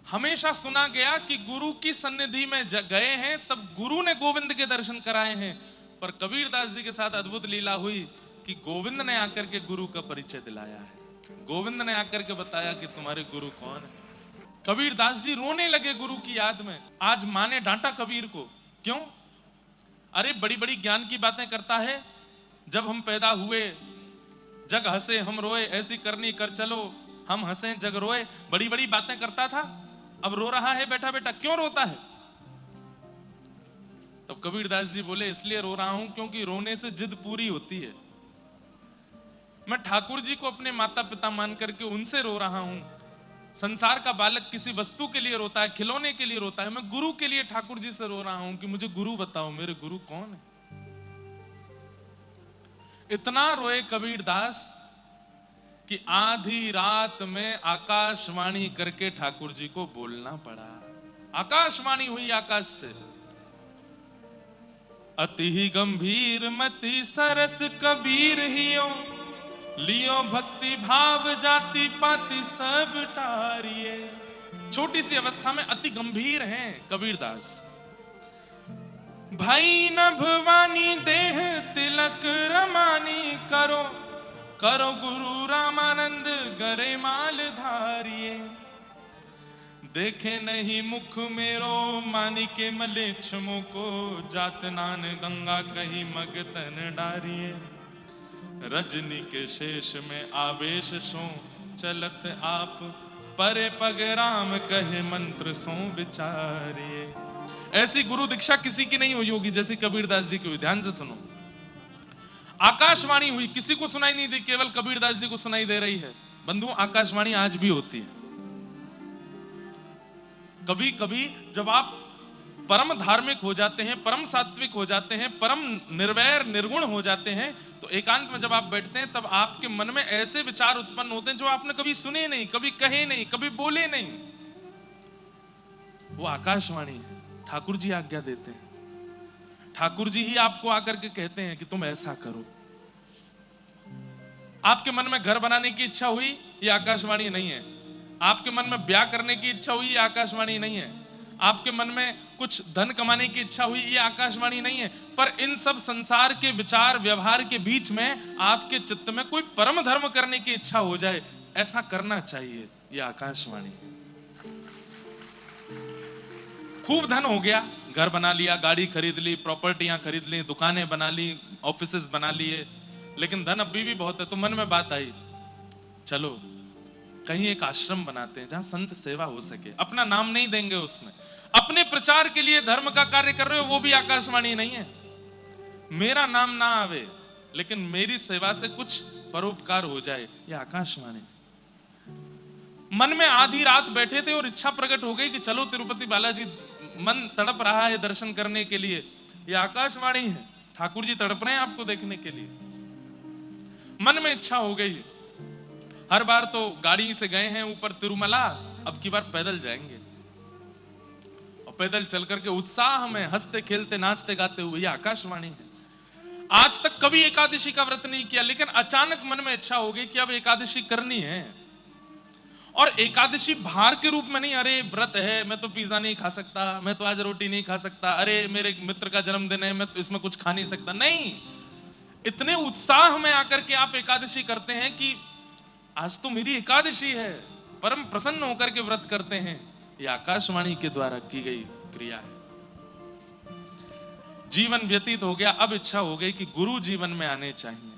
हमेशा सुना गया कि गुरु की सन्निधि में गए हैं तब गुरु ने गोविंद के दर्शन कराए हैं, पर कबीरदास जी के साथ अद्भुत लीला हुई कि गोविंद ने आकर के गुरु का परिचय दिलाया है। गोविंद ने आकर के बताया कि तुम्हारे गुरु कौन है। कबीरदास जी रोने लगे गुरु की याद में। आज माँ ने डांटा कबीर को, क्यों? अरे बड़ी बड़ी ज्ञान की बातें करता है, जब हम पैदा हुए जग हंसे हम रोए, ऐसी करनी कर चलो हम हंसे जग रोए, बड़ी बड़ी बातें करता था, अब रो रहा है बैठा बैठा, क्यों रोता है? तो कबीरदास जी बोले, इसलिए रो रहा हूं क्योंकि रोने से जिद पूरी होती है। मैं ठाकुर जी को अपने माता पिता मान करके उनसे रो रहा हूं। संसार का बालक किसी वस्तु के लिए रोता है, खिलौने के लिए रोता है, मैं गुरु के लिए ठाकुर जी से रो रहा हूं कि मुझे गुरु बताओ, मेरे गुरु कौन है। इतना रोए कबीरदास कि आधी रात में आकाशवाणी करके ठाकुर जी को बोलना पड़ा। आकाशवाणी हुई आकाश से, अति ही गंभीर मति सरस कबीर हियो, लियो भक्ति भाव जाति पाति सब टारिये। छोटी सी अवस्था में अति गंभीर हैं कबीरदास। भाई न भवानी देह तिलक रमानी, करो करो गुरु रामानंद गरे माल धारिये। देखे नहीं मुख मेरो मानिके मले छमो को, जात नान गंगा कहीं मगतन डारिये। रजनी के शेष में आवेश सो चलत आप, परे पग राम कहे मंत्र सो विचारिये। ऐसी गुरु दीक्षा किसी की नहीं हुई होगी जैसी कबीरदास जी की हुई। ध्यान से सुनो, आकाशवाणी हुई, किसी को सुनाई नहीं दी, केवल कबीरदास जी को सुनाई दे रही है। बंधु, आकाशवाणी आज भी होती है। कभी कभी जब आप परम धार्मिक हो जाते हैं, परम सात्विक हो जाते हैं, परम निर्वैर निर्गुण हो जाते हैं, तो एकांत में जब आप बैठते हैं तब आपके मन में ऐसे विचार उत्पन्न होते हैं जो आपने कभी सुने नहीं, कभी कहे नहीं, कभी बोले नहीं। वो आकाशवाणी है, ठाकुर जी आज्ञा देते हैं। ठाकुर जी ही आपको आकर के कहते हैं कि तुम ऐसा करो। आपके मन में घर बनाने की इच्छा हुई, ये आकाशवाणी नहीं है। आपके मन में ब्याह करने की इच्छा हुई, ये आकाशवाणी नहीं है। आपके मन में कुछ धन कमाने की इच्छा हुई, ये आकाशवाणी नहीं है। पर इन सब संसार के विचार व्यवहार के बीच में आपके चित्त में कोई परम धर्म करने की इच्छा हो जाए, ऐसा करना चाहिए, ये आकाशवाणी है। खूब धन हो गया, घर बना लिया, गाड़ी खरीद ली, प्रॉपर्टियां खरीद ली, दुकानें बना ली, ऑफिसेस बना लिए, लेकिन धन अभी भी बहुत है। तो मन में बात आई, चलो कहीं एक आश्रम बनाते हैं जहां संत सेवा हो सके। अपना नाम नहीं देंगे उसमें, अपने प्रचार के लिए धर्म का कार्य कर रहे हो, वो भी आकाशवाणी नहीं है। मेरा नाम ना आवे लेकिन मेरी सेवा से कुछ परोपकार हो जाए, ये आकाशवाणी। मन में आधी रात बैठे थे और इच्छा प्रकट हो गई कि चलो तिरुपति बालाजी, मन तड़प रहा है दर्शन करने के लिए, ये आकाशवाणी है। ठाकुर जी तड़प रहे हैं आपको देखने के लिए। मन में इच्छा हो गई। हर बार तो गाड़ी से गए हैं ऊपर तिरुमला, अब की बार पैदल जाएंगे, और पैदल चल करके उत्साह में हंसते खेलते नाचते गाते हुए, ये आकाशवाणी है। आज तक कभी एकादशी का व्रत नहीं किया, लेकिन अचानक मन में इच्छा हो गई कि अब एकादशी करनी है। और एकादशी भार के रूप में नहीं, अरे व्रत है मैं तो पिज्जा नहीं खा सकता, मैं तो आज रोटी नहीं खा सकता, अरे मेरे मित्र का जन्मदिन है मैं तो इसमें कुछ खा नहीं सकता। नहीं, इतने उत्साह में आकर के आप एकादशी करते हैं कि आज तो मेरी एकादशी है, परम प्रसन्न होकर के व्रत करते हैं। ये आकाशवाणी के द्वारा की गई क्रिया है। जीवन व्यतीत हो गया, अब इच्छा हो गई कि गुरु जीवन में आने चाहिए,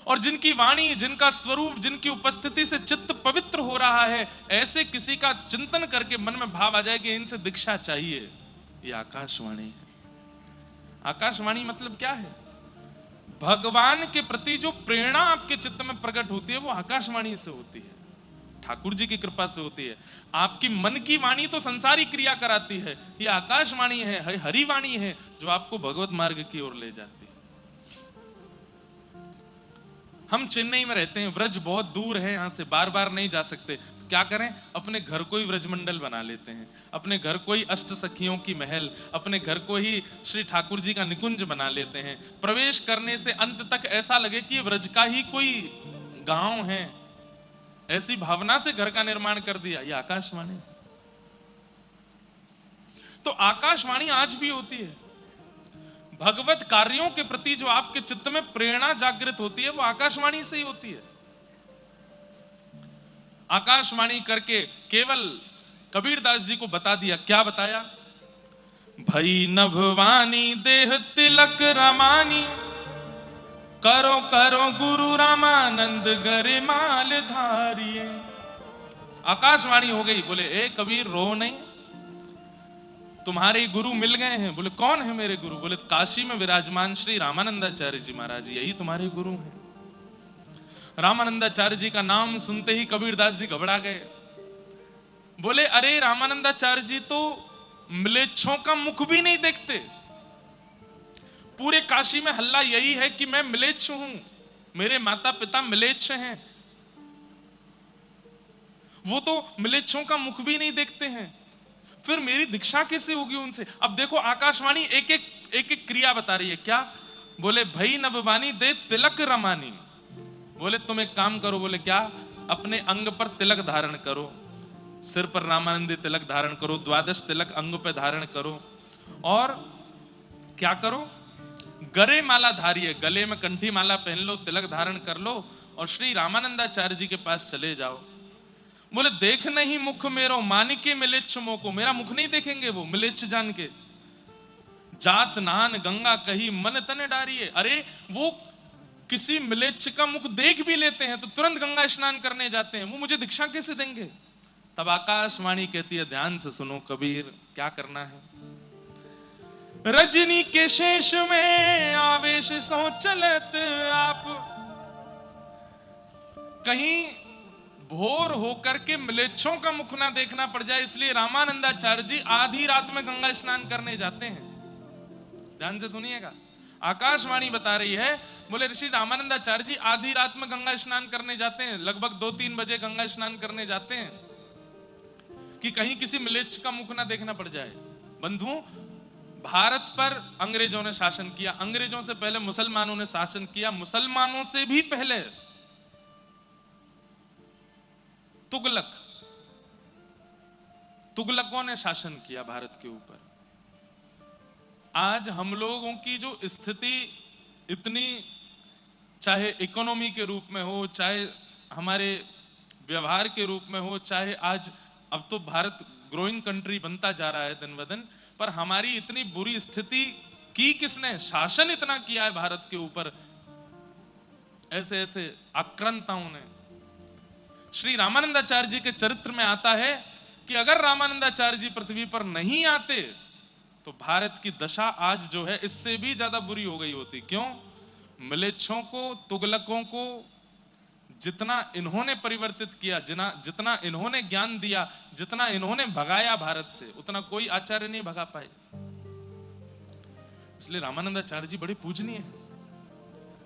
और जिनकी वाणी, जिनका स्वरूप, जिनकी उपस्थिति से चित्त पवित्र हो रहा है, ऐसे किसी का चिंतन करके मन में भाव आ जाए कि इनसे दीक्षा चाहिए, ये आकाशवाणी है। आकाशवाणी मतलब क्या है? भगवान के प्रति जो प्रेरणा आपके चित्त में प्रकट होती है वो आकाशवाणी से होती है, ठाकुर जी की कृपा से होती है। आपकी मन की वाणी तो संसारी क्रिया कराती है, ये आकाशवाणी है, हरिवाणी है, जो आपको भगवत मार्ग की ओर ले जाती है। हम चेन्नई में रहते हैं, व्रज बहुत दूर है यहाँ से, बार बार नहीं जा सकते, तो क्या करें, अपने घर को ही व्रजमंडल बना लेते हैं, अपने घर को ही अष्ट सखियों की महल, अपने घर को ही श्री ठाकुर जी का निकुंज बना लेते हैं। प्रवेश करने से अंत तक ऐसा लगे कि ये व्रज का ही कोई गांव है, ऐसी भावना से घर का निर्माण कर दिया, ये आकाशवाणी। तो आकाशवाणी आज भी होती है। भगवत कार्यों के प्रति जो आपके चित्त में प्रेरणा जागृत होती है वो आकाशवाणी से ही होती है। आकाशवाणी करके केवल कबीरदास जी को बता दिया, क्या बताया? भई नभवानी देह तिलक रमानी, करो करो गुरु रामानंद गरे माल धारिये। आकाशवाणी हो गई। बोले ए कबीर रो नहीं, तुम्हारे गुरु मिल गए हैं। बोले कौन है मेरे गुरु? बोले काशी में विराजमान श्री रामानंदाचार्य जी महाराज, यही तुम्हारे गुरु हैं। रामानंदाचार्य जी का नाम सुनते ही कबीरदास जी घबरा गए। बोले अरे रामानंदाचार्य जी तो म्लेच्छों का मुख भी नहीं देखते। पूरे काशी में हल्ला यही है कि मैं म्लेच्छ हूं, मेरे माता पिता म्लेच्छ हैं। वो तो म्लेच्छों का मुख भी नहीं देखते हैं, फिर मेरी दीक्षा कैसे होगी उनसे? अब देखो आकाशवाणी एक एक क्रिया बता रही है। क्या? बोले भई नभवानी दे तिलक रमानी। बोले तुम एक काम करो। बोले क्या? अपने अंग पर तिलक धारण करो, सिर पर रामानंदी तिलक धारण करो, 12 तिलक अंग पे धारण करो, और क्या करो? गरे माला धारिये, गले में कंठी माला पहन लो, तिलक धारण कर लो और श्री रामानंदाचार्य जी के पास चले जाओ। बोले देख नहीं मुख मेरो मानिके मिलेच्छ मोको, मेरा मुख नहीं देखेंगे वो मिलेच्छ जान के। जात नान गंगा कही मन तने डारिये। अरे वो किसी मिलेच्छ का मुख देख भी लेते हैं तो तुरंत गंगा स्नान करने जाते हैं, वो मुझे दीक्षा कैसे देंगे? तब आकाशवाणी कहती है ध्यान से सुनो कबीर, क्या करना है। रजनी के शेष में आवेश सो चलत आप, कहीं भोर होकर के म्लेच्छों का मुख ना देखना पड़ जाए, इसलिए रामानंदाचार्य जी आधी रात में गंगा स्नान करने जाते हैं। ध्यान से सुनिएगा, आकाशवाणी बता रही है। बोले ऋषि रामानंदाचार्य जी आधी रात में गंगा स्नान करने जाते हैं, लगभग 2-3 बजे गंगा स्नान करने जाते हैं कि कहीं किसी म्लेच्छ का मुख ना देखना पड़ जाए। बंधुओं, भारत पर अंग्रेजों ने शासन किया, अंग्रेजों से पहले मुसलमानों ने शासन किया, मुसलमानों से भी पहले तुगलकों ने शासन किया भारत के ऊपर। आज हम लोगों की जो स्थिति इतनी, चाहे इकोनॉमी के रूप में हो, चाहे हमारे व्यवहार के रूप में हो, चाहे आज अब तो भारत ग्रोइंग कंट्री बनता जा रहा है दिन ब दिन, पर हमारी इतनी बुरी स्थिति की किसने? शासन इतना किया है भारत के ऊपर, ऐसे ऐसे आक्रांताओं ने। श्री रामानंदाचार्य जी के चरित्र में आता है कि अगर रामानंदाचार्य जी पृथ्वी पर नहीं आते तो भारत की दशा आज जो है इससे भी ज्यादा बुरी हो गई होती। क्यों? म्लेच्छों को, तुगलकों को जितना इन्होंने परिवर्तित किया, जितना इन्होंने ज्ञान दिया, जितना इन्होंने भगाया भारत से, उतना कोई आचार्य नहीं भगा पाए। इसलिए रामानंदाचार्य जी बड़े पूजनीय हैं।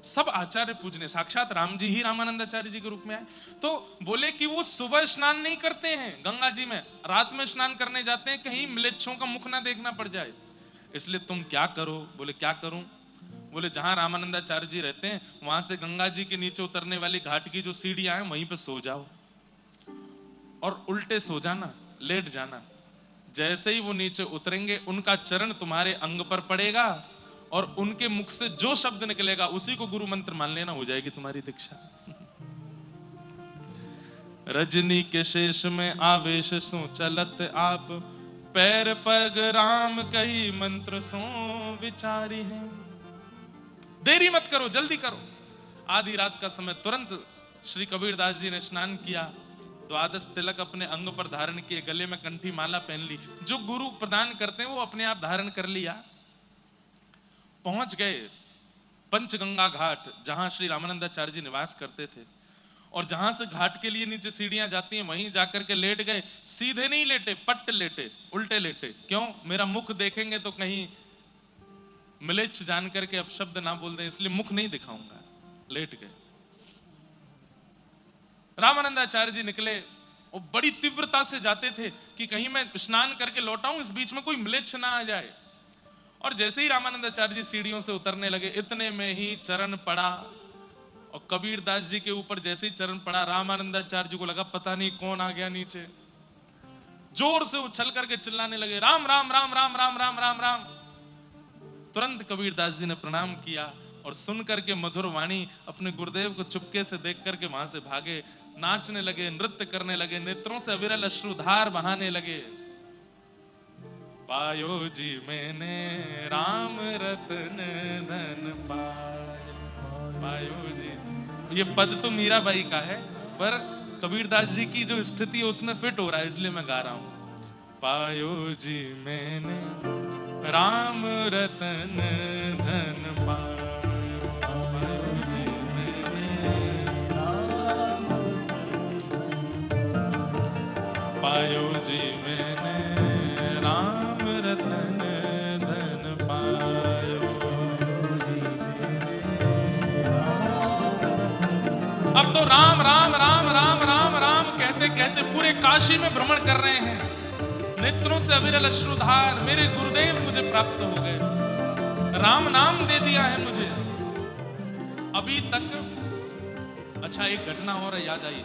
सब आचार्य पूजनीय, साक्षात राम जी ही रामानंदाचार्य जी के रूप में आए। तो बोले कि वो सुबह स्नान नहीं करते हैं गंगा जी में, रात में स्नान करने जाते हैं, कहीं म्लेच्छों का मुख ना देखना पड़ जाए। इसलिए तुम क्या करो? बोले क्या करूं? बोले जहां रामानंदाचार्य जी रहते हैं वहां से गंगा जी के नीचे उतरने वाली घाट की जो सीढ़ियां हैं वहीं पे सो जाओ और उल्टे सो जाना, लेट जाना। जैसे ही वो नीचे उतरेंगे उनका चरण तुम्हारे अंग पर पड़ेगा और उनके मुख से जो शब्द निकलेगा उसी को गुरु मंत्र मान लेना, हो जाएगी तुम्हारी दीक्षा। रजनी के शेष में आवेश सो चलत आप, पैर पग राम कही मंत्र सो विचारी है। देरी मत करो, जल्दी करो। आधी रात का समय, तुरंत श्री कबीरदास जी ने स्नान किया, 12 तिलक अपने अंग पर धारण किए, गले में कंठी माला पहन ली, जो गुरु प्रदान करते हैं वो अपने आप धारण कर लिया। पहुंच गए पंचगंगा घाट, जहां श्री रामानंदाचार्य जी निवास करते थे, और जहां से घाट के लिए नीचे सीढ़ियां जाती हैं वहीं जाकर के लेट गए। सीधे नहीं लेटे, पट्ट लेटे, उल्टे लेटे। क्यों? मेरा मुख देखेंगे तो कहीं म्लेच्छ जान करके अब शब्द ना बोल दें, इसलिए मुख नहीं दिखाऊंगा। लेट गए। रामानंदाचार्य जी निकले और बड़ी तीव्रता से जाते थे कि कहीं मैं स्नान करके लौटाऊं, इस बीच में कोई म्लेच्छ ना आ जाए। और जैसे ही रामानंदाचार्य जी सीढ़ियों से उतरने लगे, इतने में ही चरण पड़ा, और कबीरदास जी के ऊपर जैसे ही चरण पड़ा, रामानंदाचार्य जी को लगा पता नहीं कौन आ गया नीचे। जोर से उछल करके चिल्लाने लगे, राम राम राम राम राम राम राम राम। तुरंत कबीरदास जी ने प्रणाम किया और सुन करके मधुर वाणी अपने गुरुदेव को चुपके से देख करके वहां से भागे, नाचने लगे, नृत्य करने लगे, नेत्रों से अविरल अश्रुधार बहाने लगे। पायो जी मैंने राम रतन धन पायो जी। ये पद तो मीराबाई का है, पर कबीरदास जी की जो स्थिति है उसमें फिट हो रहा है, इसलिए मैं गा रहा हूं। पायो जी मैंने राम रतन धन पायो जी मैंने पायो जी मैंने राम रतन धन पायो। अब तो राम राम राम राम राम राम कहते कहते पूरे काशी में भ्रमण कर रहे हैं, नेत्रों से अविरल अश्रुधार। मेरे गुरुदेव मुझे प्राप्त हो गए, राम नाम दे दिया है मुझे अभी तक। अच्छा, एक घटना और याद आई।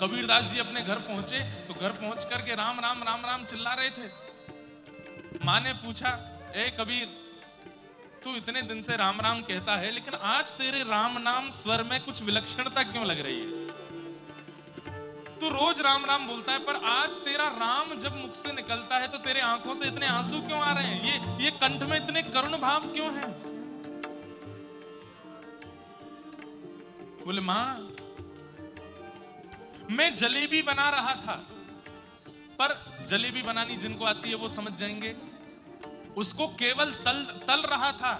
कबीरदास जी अपने घर पहुंचे तो घर पहुंच करके राम राम राम राम चिल्ला रहे थे। मां ने पूछा, ए कबीर, तू इतने दिन से राम राम कहता है, लेकिन आज तेरे राम नाम स्वर में कुछ विलक्षणता क्यों लग रही है? तू रोज राम राम बोलता है, पर आज तेरा राम जब मुख से निकलता है तो तेरे आंखों से इतने आंसू क्यों आ रहे हैं? ये कंठ में इतने करुण भाव क्यों हैं? बोले, मां, मैं जलेबी बना रहा था, पर जलेबी बनानी जिनको आती है वो समझ जाएंगे, उसको केवल तल रहा था,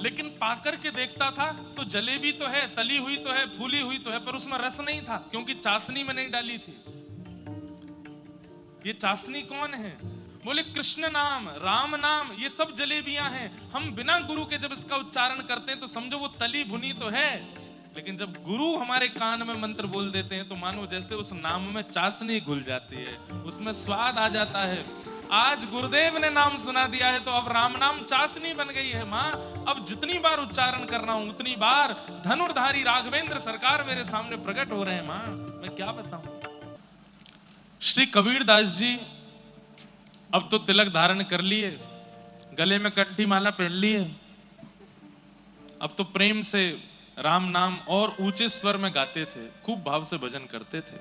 लेकिन पाकर के देखता था तो जलेबी तो है, तली हुई तो है, फूली हुई तो है, पर उसमें रस नहीं था, क्योंकि चाशनी में नहीं डाली थी। ये चाशनी कौन है? बोले, कृष्ण नाम, राम नाम, ये सब जलेबियां हैं। हम बिना गुरु के जब इसका उच्चारण करते हैं तो समझो वो तली भुनी तो है, लेकिन जब गुरु हमारे कान में मंत्र बोल देते हैं तो मानो जैसे उस नाम में चाशनी घुल जाती है, उसमें स्वाद आ जाता है। आज गुरुदेव ने नाम सुना दिया है तो अब राम नाम चाशनी बन गई है। मां, अब जितनी बार उच्चारण कर रहा हूं उतनी बार धनुर्धारी राघवेंद्र सरकार मेरे सामने प्रकट हो रहे हैं। मां, मैं क्या बताऊं। श्री कबीरदास जी अब तो तिलक धारण कर लिए, गले में कंठी माला पहन लिए, अब तो प्रेम से राम नाम और ऊंचे स्वर में गाते थे, खूब भाव से भजन करते थे।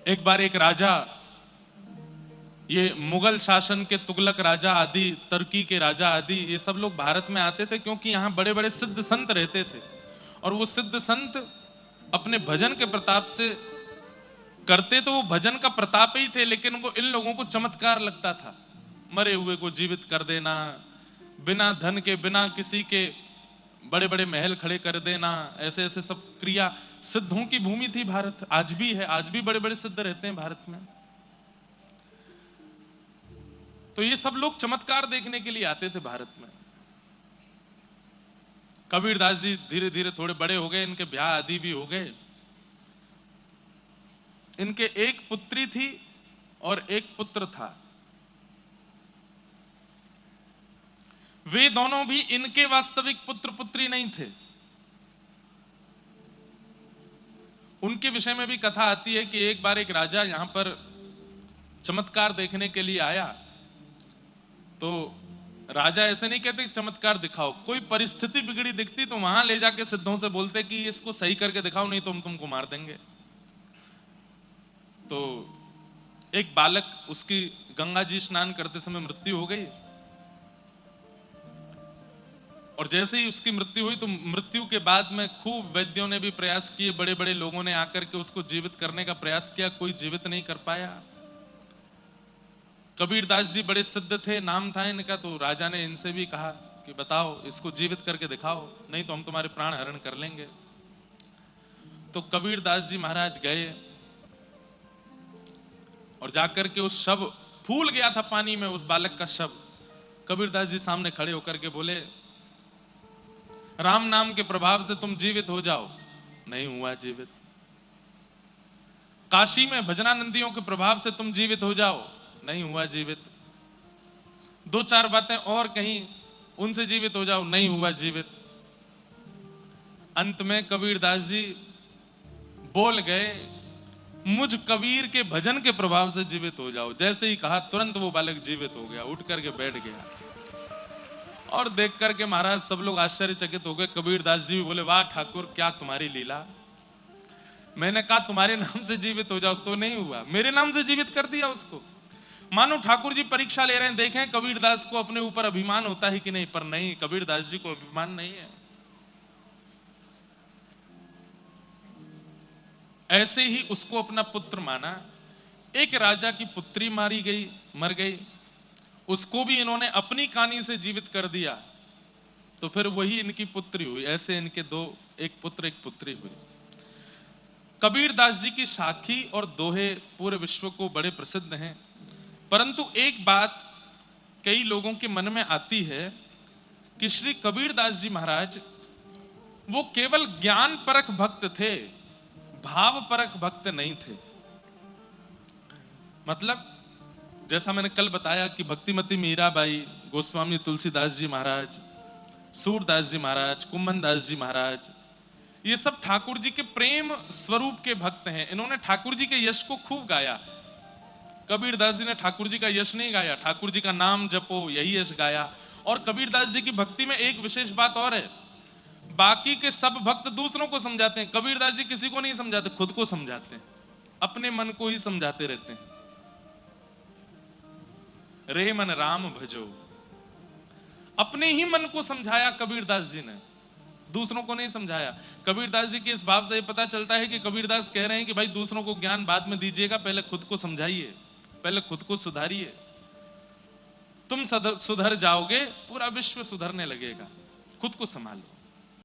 एक बार एक राजा, ये मुगल शासन के तुगलक राजा आदि, तुर्की के राजा आदि, ये सब लोग भारत में आते थे क्योंकि यहाँ बड़े बड़े सिद्ध संत रहते थे, और वो सिद्ध संत अपने भजन के प्रताप से करते तो वो भजन का प्रताप ही थे, लेकिन वो इन लोगों को चमत्कार लगता था। मरे हुए को जीवित कर देना, बिना धन के, बिना किसी के बड़े बड़े महल खड़े कर देना, ऐसे ऐसे सब क्रिया। सिद्धों की भूमि थी भारत, आज भी है, आज भी बड़े बड़े सिद्ध रहते हैं भारत में। तो ये सब लोग चमत्कार देखने के लिए आते थे भारत में। कबीरदास जी धीरे धीरे थोड़े बड़े हो गए, इनके ब्याह आदि भी हो गए। इनके एक पुत्री थी और एक पुत्र था। वे दोनों भी इनके वास्तविक पुत्र पुत्री नहीं थे। उनके विषय में भी कथा आती है कि एक बार एक राजा यहां पर चमत्कार देखने के लिए आया, तो राजा ऐसे नहीं कहते चमत्कार दिखाओ, कोई परिस्थिति बिगड़ी दिखती तो वहां ले जाके सिद्धों से बोलते कि इसको सही करके दिखाओ, नहीं तो हम तुमको मार देंगे। तो एक बालक, उसकी गंगा जी स्नान करते समय मृत्यु हो गई, और जैसे ही उसकी मृत्यु हुई तो मृत्यु के बाद में खूब वैद्यों ने भी प्रयास किए, बड़े बड़े लोगों ने आकर के उसको जीवित करने का प्रयास किया, कोई जीवित नहीं कर पाया। कबीरदास जी बड़े सिद्ध थे, नाम था इनका, तो राजा ने इनसे भी कहा कि बताओ, इसको जीवित करके दिखाओ, नहीं तो हम तुम्हारे प्राण हरण कर लेंगे। तो कबीरदास जी महाराज गए और जाकर के उस शव, फूल गया था पानी में उस बालक का शव, कबीरदास जी सामने खड़े होकर के बोले, राम नाम के प्रभाव से तुम जीवित हो जाओ। नहीं हुआ जीवित। काशी में भजनानंदियों के प्रभाव से तुम जीवित हो जाओ। नहीं हुआ जीवित। दो चार बातें और कहीं, उनसे जीवित हो जाओ। नहीं हुआ जीवित। अंत में कबीरदास जी बोल गए, मुझ कबीर के भजन के प्रभाव से जीवित हो जाओ। जैसे ही कहा तुरंत वो बालक जीवित हो गया, उठ करके बैठ गया। और देख करके महाराज सब लोग आश्चर्यचकित हो गए। कबीरदास जी भी बोले, वाह ठाकुर, क्या तुम्हारी लीला। मैंने कहा तुम्हारे नाम से जीवित हो जाओ, तो नहीं हुआ, मेरे नाम से जीवित कर दिया उसको। मानो ठाकुर जी परीक्षा ले रहे हैं, देखें कबीरदास को अपने ऊपर अभिमान होता है कि नहीं। पर नहीं, कबीरदास जी को अभिमान नहीं है। ऐसे ही उसको अपना पुत्र माना। एक राजा की पुत्री मारी गई, मर गई, उसको भी इन्होंने अपनी कहानी से जीवित कर दिया, तो फिर वही इनकी पुत्री हुई। ऐसे इनके दो, एक पुत्र एक पुत्री हुई। कबीरदास जी की साखी और दोहे पूरे विश्व को बड़े प्रसिद्ध हैं। परंतु एक बात कई लोगों के मन में आती है कि श्री कबीरदास जी महाराज वो केवल ज्ञान परख भक्त थे, भाव परख भक्त नहीं थे। मतलब जैसा मैंने कल बताया कि भक्तिमती मीराबाई, गोस्वामी तुलसीदास जी महाराज, सूरदास जी महाराज, कुंभन दास जी महाराज, ये सब ठाकुर जी के प्रेम स्वरूप के भक्त हैं। इन्होंने ठाकुर जी के यश को खूब गाया। कबीरदास जी ने ठाकुर जी का यश नहीं गाया, ठाकुर जी का नाम जपो, यही यश गाया। और कबीरदास जी की भक्ति में एक विशेष बात और है, बाकी के सब भक्त दूसरों को समझाते हैं, कबीरदास जी किसी को नहीं समझाते, खुद को समझाते हैं, अपने मन को ही समझाते रहते हैं। रे मन राम भजो, अपने ही मन को समझाया कबीरदास जी ने, दूसरों को नहीं समझाया। कबीरदास जी के इस भाव से पता चलता है कि कबीरदास कह रहे हैं कि भाई दूसरों को ज्ञान बाद में दीजिएगा, पहले खुद को समझाइए, पहले खुद को सुधारिए। तुम सुधर जाओगे, पूरा विश्व सुधरने लगेगा। खुद को संभालो।